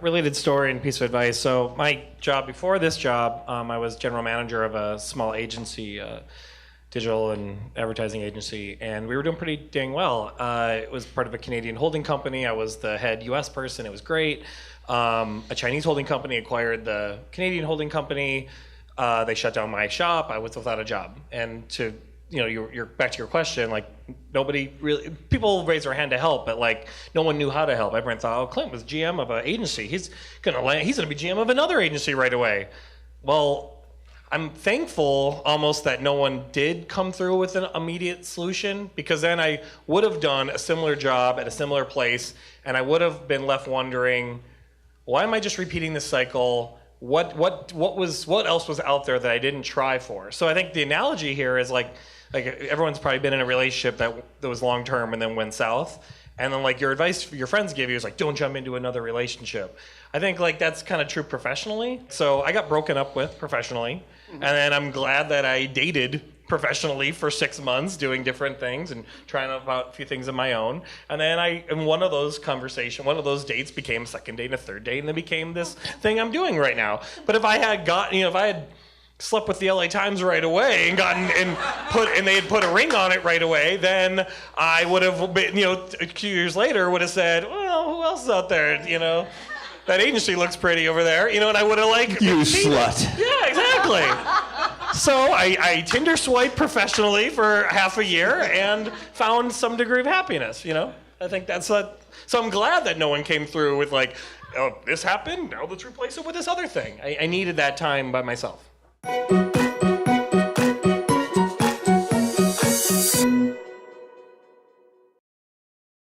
related story and piece of advice. So my job before this job, I was general manager of a small agency, digital and advertising agency, and we were doing pretty dang well. It was part of a Canadian holding company. I was the head US person. It was great. A Chinese holding company acquired the Canadian holding company. They shut down my shop. I was without a job. And to, you're back to your question, like nobody really, people raised their hand to help, but like no one knew how to help. Everyone thought, oh, Clint was GM of an agency. He's gonna be GM of another agency right away. Well, I'm thankful almost that no one did come through with an immediate solution, because then I would have done a similar job at a similar place, and I would have been left wondering, why am I just repeating this cycle? What else was out there that I didn't try for? So I think the analogy here is like everyone's probably been in a relationship that was long term and then went south. And then like your advice your friends give you is like, don't jump into another relationship. I think like that's kind of true professionally. So I got broken up with professionally. And then I'm glad that I dated professionally for 6 months, doing different things and trying out a few things of my own. And then one of those dates became a second date and a third date, and then became this thing I'm doing right now. But if I had slept with the LA Times right away and they had put a ring on it right away, then I would have been, a few years later would have said, well, who else is out there, That agency looks pretty over there, and I would have You slut. Yeah, exactly. So I Tinder swiped professionally for half a year and found some degree of happiness, I think so I'm glad that no one came through with like, oh, this happened, now let's replace it with this other thing. I needed that time by myself.